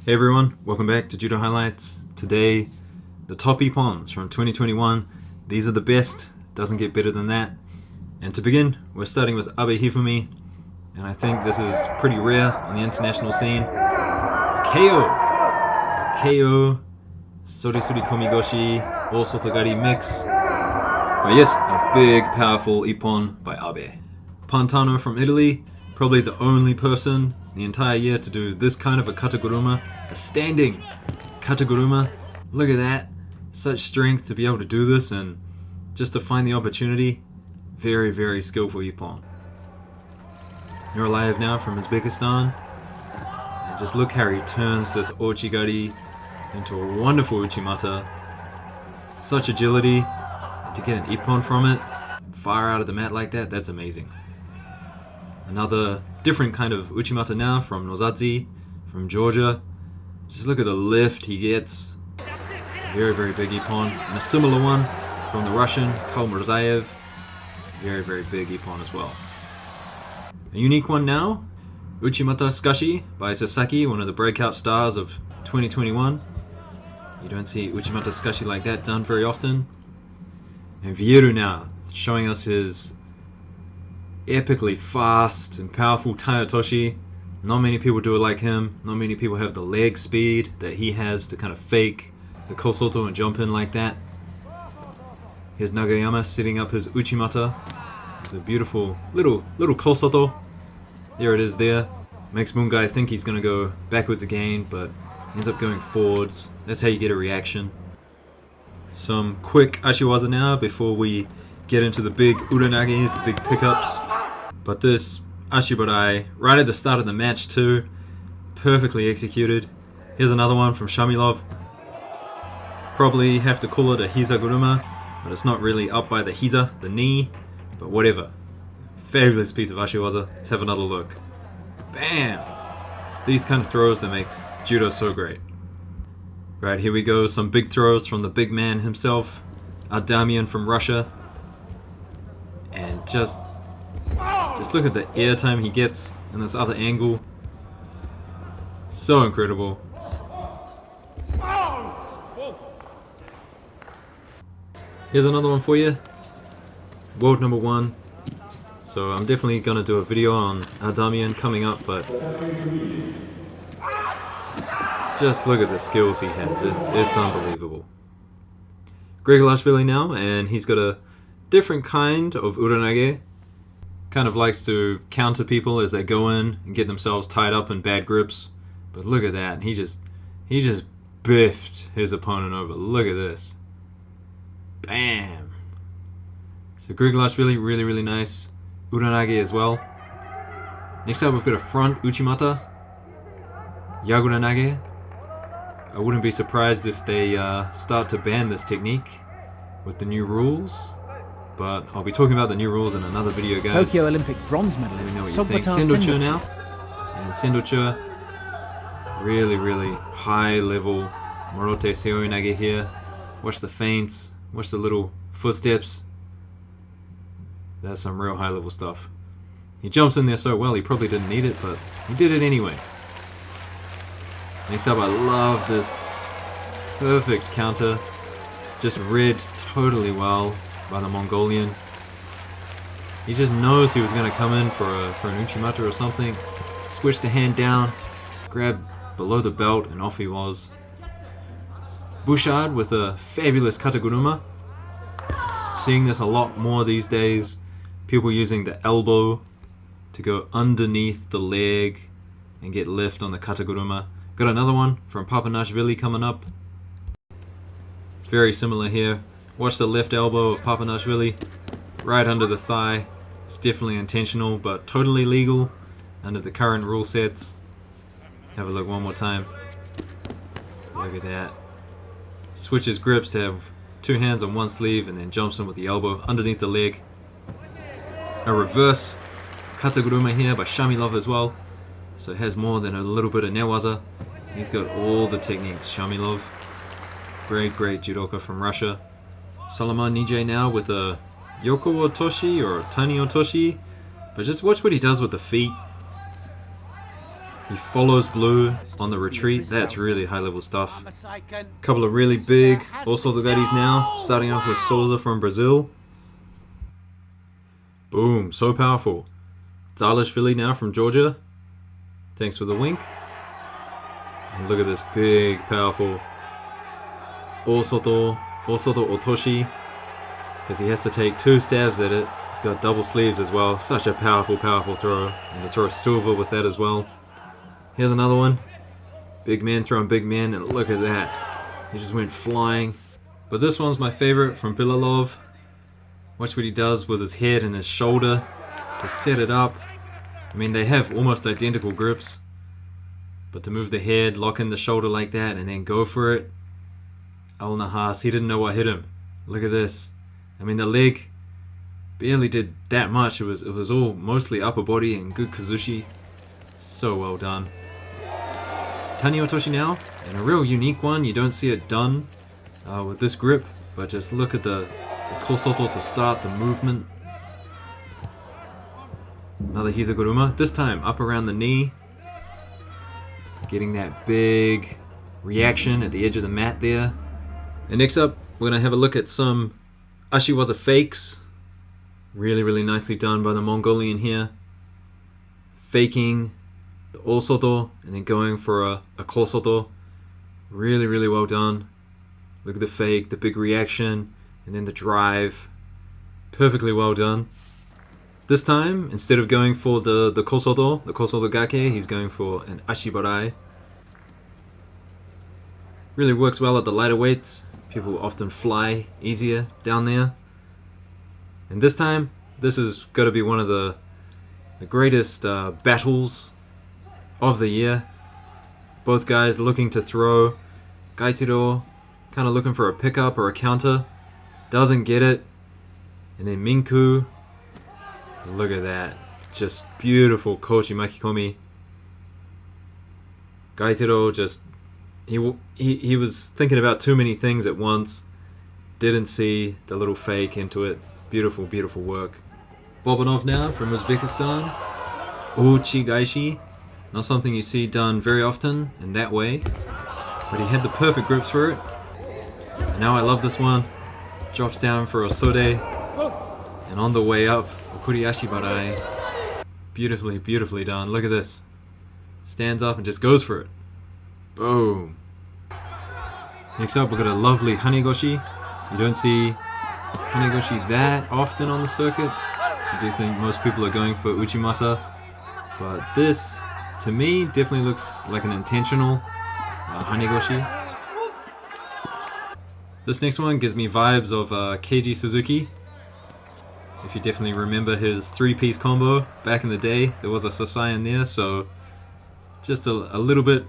Hey everyone, welcome back to Judo Highlights. Today, the top Ippons from 2021. These are the best, doesn't get better than that. And to begin, we're starting with Abe Hifumi, and I think this is pretty rare on the international scene. KO, Sorisuri Komigoshi, all Sotogari mix. But yes, a big, powerful Ippon by Abe. Pantano from Italy, probably the only person the entire year to do this kind of a kataguruma, a standing kataguruma. Look at that, such strength to be able to do this and just to find the opportunity. Very, very skillful Ippon. Nuraliyev now from Uzbekistan, and just look how he turns this Ochigari into a wonderful Uchimata. Such agility, and to get an Ippon from it, fire out of the mat like that, that's amazing. Another different kind of Uchimata now from Nozadzi, from Georgia. Just look at the lift he gets. Very, very big Ippon. And a similar one from the Russian, Kal Murzaev. Very, very big Ippon as well. A unique one now, Uchimata Sukashi by Sasaki, one of the breakout stars of 2021. You don't see Uchimata Sukashi like that done very often. And Vieru now, showing us his epically fast and powerful Taiotoshi. Not many people do it like him. Not many people have the leg speed that he has to kind of fake the Kosoto and jump in like that. Here's Nagayama setting up his Uchimata. It's a beautiful little Kosoto. There it is there. Makes Mungai think he's going to go backwards again, but ends up going forwards. That's how you get a reaction. Some quick Ashiwaza now before we get into the big Uranages, the big pickups. But this Ashibarai, right at the start of the match too, perfectly executed. Here's another one from Shamilov. Probably have to call it a Hizaguruma, but it's not really up by the Hiza, the knee, but whatever. Fabulous piece of Ashiwaza. Let's have another look. Bam! It's these kind of throws that makes Judo so great. Right, here we go, some big throws from the big man himself, Adamian from Russia. And just look at the airtime he gets in this other angle. So incredible. Here's another one for you. World number 1. So I'm definitely going to do a video on Adamian coming up, but just look at the skills he has. It's unbelievable. Grigolashvili now, and he's got a different kind of Uranage. Kind of likes to counter people as they go in and get themselves tied up in bad grips. But look at that. He just biffed his opponent over. Look at this. Bam. So Grigolashvili, really, really nice. Uranage as well. Next up we've got a front Uchimata. Yaguranage. I wouldn't be surprised if they start to ban this technique with the new rules. But I'll be talking about the new rules in another video, guys. Tokyo Olympic bronze medalist. Let me know what you think. Sendocho now. And Sendocho, really, really high level Morote Seoinage here. Watch the feints. Watch the little footsteps. That's some real high level stuff. He jumps in there so well, he probably didn't need it, but he did it anyway. Next up, I love this perfect counter. Just read totally well by the Mongolian. He just knows he was going to come in for an Uchimata or something. Switch the hand down, grab below the belt, and off he was. Bouchard with a fabulous kataguruma. Seeing this a lot more these days. People using the elbow to go underneath the leg and get lift on the kataguruma. Got another one from Papanashvili coming up. Very similar here. Watch the left elbow of Papanashvili right under the thigh. It's definitely intentional, but totally legal under the current rule sets. Have a look one more time. Look at that. Switches grips to have 2 hands on one sleeve and then jumps in with the elbow underneath the leg. A reverse kataguruma here by Shamilov as well. So it has more than a little bit of newaza. He's got all the techniques, Shamilov. Great, great judoka from Russia. Salaman Nije now with a Yoko Otoshi or Tani Otoshi. But just watch what he does with the feet. He follows blue on the retreat. That's really high level stuff. Couple of really big Osotogaris now, starting off with Souza from Brazil. Boom, so powerful. Zalishvili now from Georgia. Thanks for the wink. And look at this big, powerful Osoto Otoshi. Because he has to take 2 stabs at it. It's got double sleeves as well. Such a powerful, powerful throw. And to throw silver with that as well. Here's another one. Big man throwing big man, and look at that. He just went flying. But this one's my favorite from Bilalov. Watch what he does with his head and his shoulder to set it up. I mean, they have almost identical grips. But to move the head, lock in the shoulder like that, and then go for it. Al Nahas, he didn't know what hit him. Look at this. I mean, the leg barely did that much. It was all mostly upper body and good kazushi. So well done. Tani Otoshi now, and a real unique one. You don't see it done with this grip, but just look at the kosoto to start the movement. Another Hizaguruma, this time up around the knee. Getting that big reaction at the edge of the mat there. And next up, we're going to have a look at some Ashiwaza fakes. Really, really nicely done by the Mongolian here. Faking the Osoto and then going for a Kosoto. Really, really well done. Look at the fake, the big reaction, and then the drive. Perfectly well done. This time, instead of going for the Kosoto Gake, he's going for an Ashibarai. Really works well at the lighter weights. People often fly easier down there. And this time, this is got to be one of the greatest battles of the year. Both guys looking to throw. Gaitiro kind of looking for a pickup or a counter. Doesn't get it. And then Minku. Look at that. Just beautiful Kochi Makikomi. Gaitiro just... He was thinking about too many things at once. Didn't see the little fake into it. Beautiful, beautiful work. Bobanov now from Uzbekistan. Uchi Gaishi. Not something you see done very often in that way. But he had the perfect grips for it. And now I love this one. Drops down for a Sode. And on the way up, Okuri Ashibarai. Beautifully, beautifully done. Look at this. Stands up and just goes for it. Boom. Next up, we've got a lovely Hanegoshi. You don't see Hanegoshi that often on the circuit. I do think most people are going for Uchimata. But this, to me, definitely looks like an intentional Hanegoshi. This next one gives me vibes of Keiji Suzuki. If you definitely remember his 3-piece combo back in the day, there was a Sasai in there, so just a little bit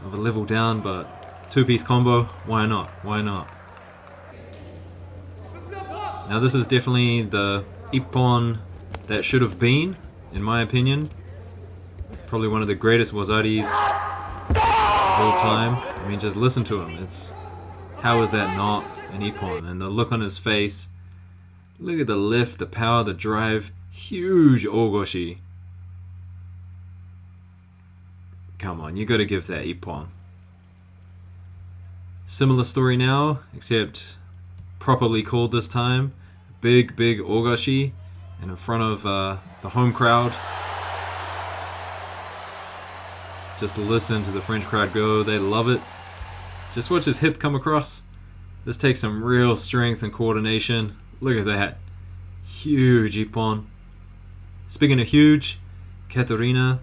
of a level down, but 2-piece combo, why not? Why not? Now this is definitely the Ippon that should have been, in my opinion. Probably one of the greatest wazaris of all time. I mean, just listen to him. It's how is that not an Ippon? And the look on his face. Look at the lift, the power, the drive. Huge Ogoshi. Come on, you gotta give that Ippon. Similar story now, except properly called this time. Big, big Ogoshi. And in front of the home crowd. Just listen to the French crowd go. They love it. Just watch his hip come across. This takes some real strength and coordination. Look at that. Huge Ippon. Speaking of huge, Katerina.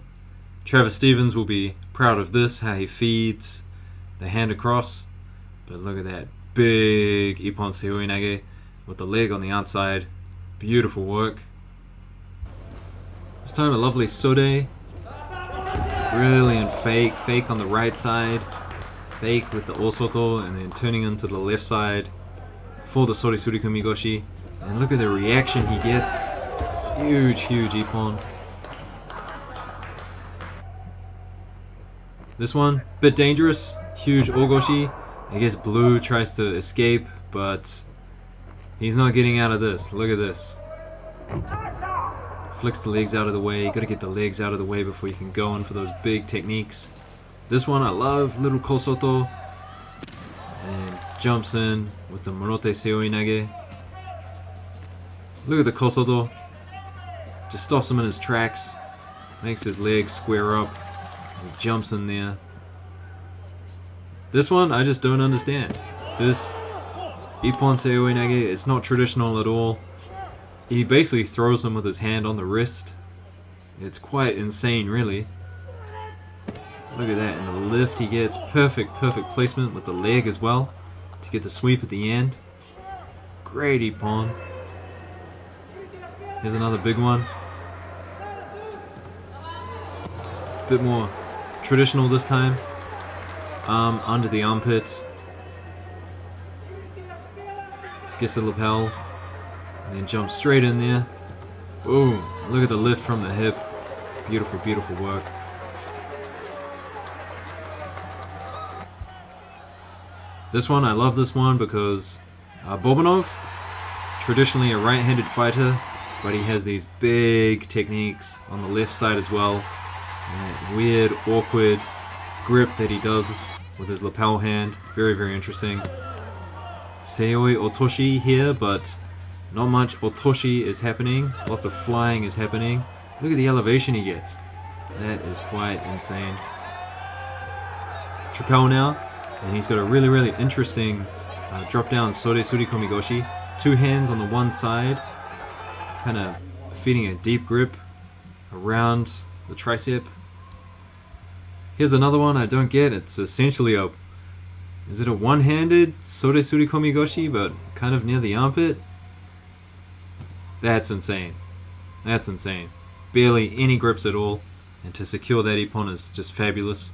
Travis Stevens will be proud of this, how he feeds the hand across. But look at that big Ippon Seoi Nage with the leg on the outside. Beautiful work. This time a lovely Sode. Brilliant fake. Fake on the right side. Fake with the Osoto and then turning into the left side for the Sorisuri Kumigoshi. And look at the reaction he gets. Huge, huge Ippon. This one, bit dangerous. Huge Ogoshi. I guess Blue tries to escape, but he's not getting out of this. Look at this. flicks the legs out of the way. You gotta get the legs out of the way before you can go in for those big techniques. This one I love, little kosoto. And jumps in with the Morote Seoi Nage. Look at the kosoto. Just stops him in his tracks. Makes his legs square up. And he jumps in there. This one I just don't understand. This Ippon Seoi Nage, it's not traditional at all. He basically throws him with his hand on the wrist. It's quite insane, really. Look at that, and the lift he gets. Perfect placement with the leg as well to get the sweep at the end. Great Ippon. Here's another big one. Bit more traditional this time. Arm under the armpit. Gets the lapel. And then jump straight in there. Boom. Look at the lift from the hip. Beautiful, beautiful work. This one, I love this one because Bobanov, traditionally a right-handed fighter, but he has these big techniques on the left side as well. And that weird, awkward grip that he does with his lapel hand. Very, very interesting. Seoi Otoshi here, but not much Otoshi is happening. Lots of flying is happening. Look at the elevation he gets. That is quite insane. Trapel now. And he's got a really, really interesting drop down Sore Surikomi Goshi. Two hands on the one side. Kind of feeding a deep grip around the tricep. Here's another one I don't get. It's essentially a... Is it a one-handed Sore Surikomi Goshi, but kind of near the armpit? That's insane. That's insane. Barely any grips at all. And to secure that Ippon is just fabulous.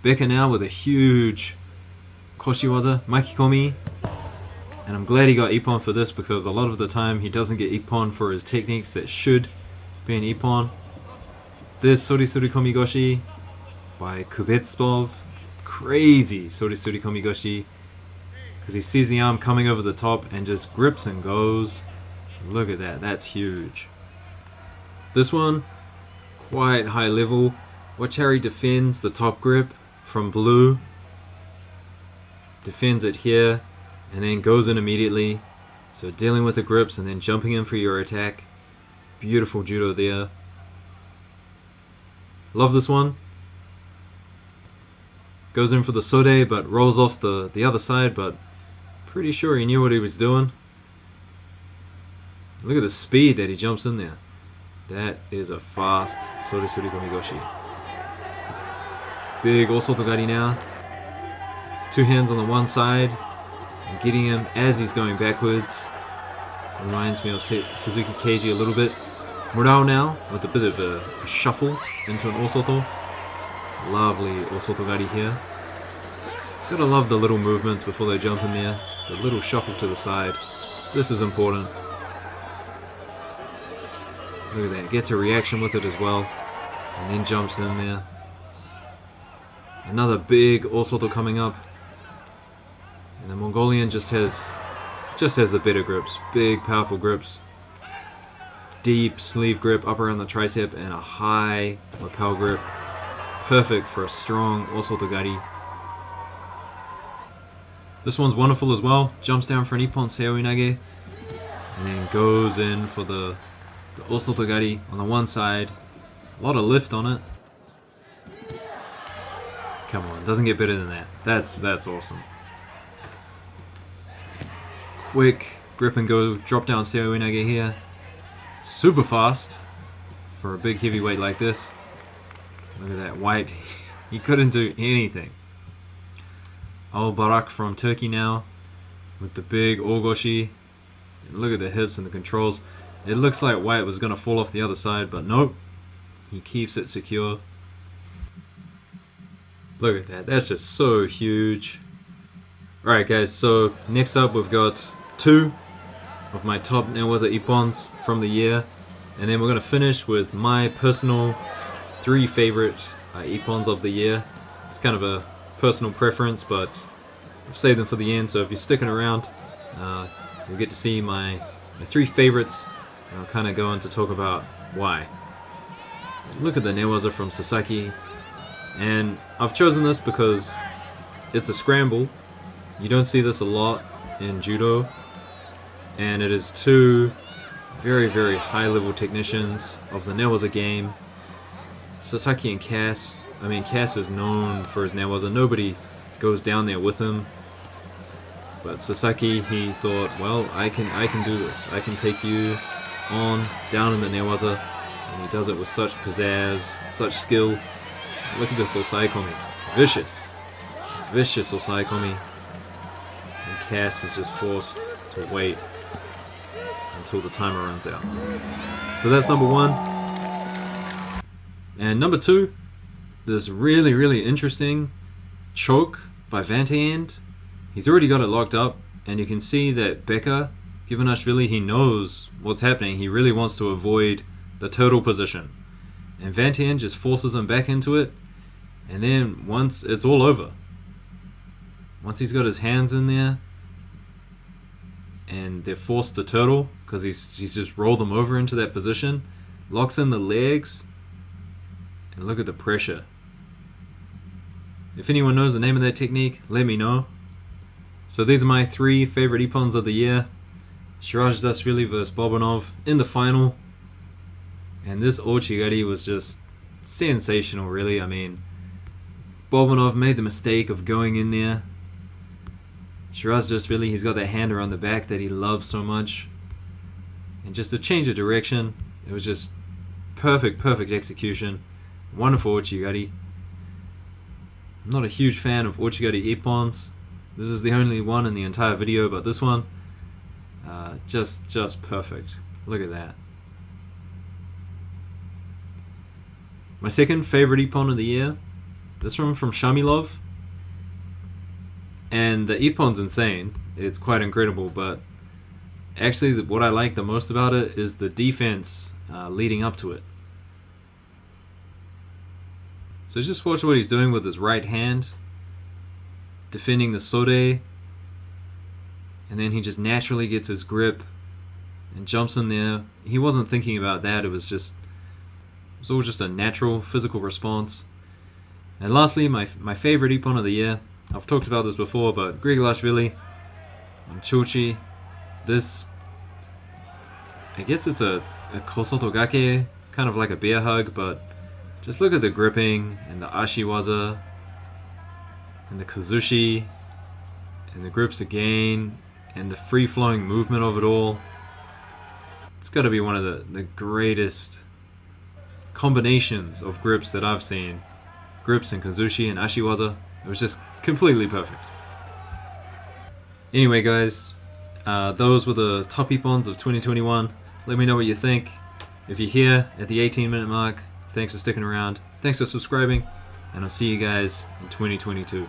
Becca now with a huge Koshiwaza, Makikomi. And I'm glad he got Ippon for this because a lot of the time he doesn't get Ippon for his techniques that should be an Ippon. This Sore Surikomi Goshi by Kubetsov. Crazy Sore Surikomi Goshi. Because he sees the arm coming over the top and just grips and goes. Look at that, that's huge. This one, quite high level. Watch how he defends the top grip from blue. Defends it here and then goes in immediately. So dealing with the grips and then jumping in for your attack. Beautiful judo there. Love this one. Goes in for the sode but rolls off the other side, but pretty sure he knew what he was doing. Look at the speed that he jumps in there. That is a fast Sore Surikomi Goshi. Big Osotogari now. Two hands on the one side. And getting him as he's going backwards. Reminds me of Suzuki Keiji a little bit. Murao now with a bit of a shuffle into an Osoto. Lovely Osotogari here. Gotta love the little movements before they jump in there. The little shuffle to the side. This is important. Look at that. Gets a reaction with it as well. And then jumps in there. Another big Osoto coming up. And the Mongolian just has the better grips. Big, powerful grips. Deep sleeve grip up around the tricep and a high lapel grip. Perfect for a strong Osotogari. This one's wonderful as well. Jumps down for an Ippon Seoi Nage. And then goes in for the Osotogari on the one side. A lot of lift on it. Come on, doesn't get better than that. That's awesome. Quick grip and go drop down Seoi Nage here. Super fast for a big heavyweight like this. Look at that white. He couldn't do anything. Al Barak from Turkey now with the big Ogoshi. Look at the hips and the controls. It looks like White was going to fall off the other side, but nope. He keeps it secure. Look at that. That's just so huge. Alright guys, so next up we've got two of my top Newaza Ippons from the year. And then we're going to finish with my personal 3 favorite Ippons of the year. It's kind of a personal preference, but I've saved them for the end, so if you're sticking around, you'll get to see my 3 favorites And I'll kind of go on to talk about why. Look at the newaza from Sasaki, and I've chosen this because it's a scramble. You don't see this a lot in judo, and it is two very, very high level technicians of the newaza game. Sasaki and Cass. I mean, Cass is known for his newaza. Nobody goes down there with him. But Sasaki, he thought, well, I can do this. I can take you on down in the newaza. And he does it with such pizzazz, such skill. Look at this Osaekomi. Vicious. Vicious Osaekomi. And Cass is just forced to wait until the timer runs out. So that's number one. And number two, this really, really interesting choke by Vantayend. He's already got it locked up, and you can see that Beka, Givanashvili, he knows what's happening. He really wants to avoid the turtle position. And Vantayend just forces him back into it, and then once it's all over, once he's got his hands in there, and they're forced to turtle, because he's just rolled them over into that position, locks in the legs, and look at the pressure. If anyone knows the name of that technique, let me know. So these are my three favorite Ippons of the year. Shirajidashvili vs Bobonov in the final. And this Ochigari was just sensational, really. I mean, Bobonov made the mistake of going in there. Shirajidashvili, he's got that hand around the back that he loves so much. And just a change of direction. It was just perfect execution. Wonderful Ochigari. I'm not a huge fan of Ochigari Ippons. This is the only one in the entire video, but this one, just perfect. Look at that. My second favorite Ippon of the year, this one from Shamilov. And the Ippon's insane. It's quite incredible, but actually what I like the most about it is the defense leading up to it. So just watch what he's doing with his right hand, defending the sode, and then he just naturally gets his grip and jumps in there. He wasn't thinking about that. It was all just a natural physical response. And lastly, my favorite Ippon of the year. I've talked about this before, but Grigolashvili and Chochi. This, I guess it's a Kosotogake, kind of like a bear hug, but just look at the gripping and the Ashiwaza and the Kazushi and the grips again and the free-flowing movement of it all. It's got to be one of the greatest combinations of grips that I've seen. Grips and Kazushi and Ashiwaza. It was just completely perfect. Anyway guys, those were the top Ippons of 2021. Let me know what you think. If you're here at the 18-minute mark, thanks for sticking around. Thanks for subscribing. And I'll see you guys in 2022.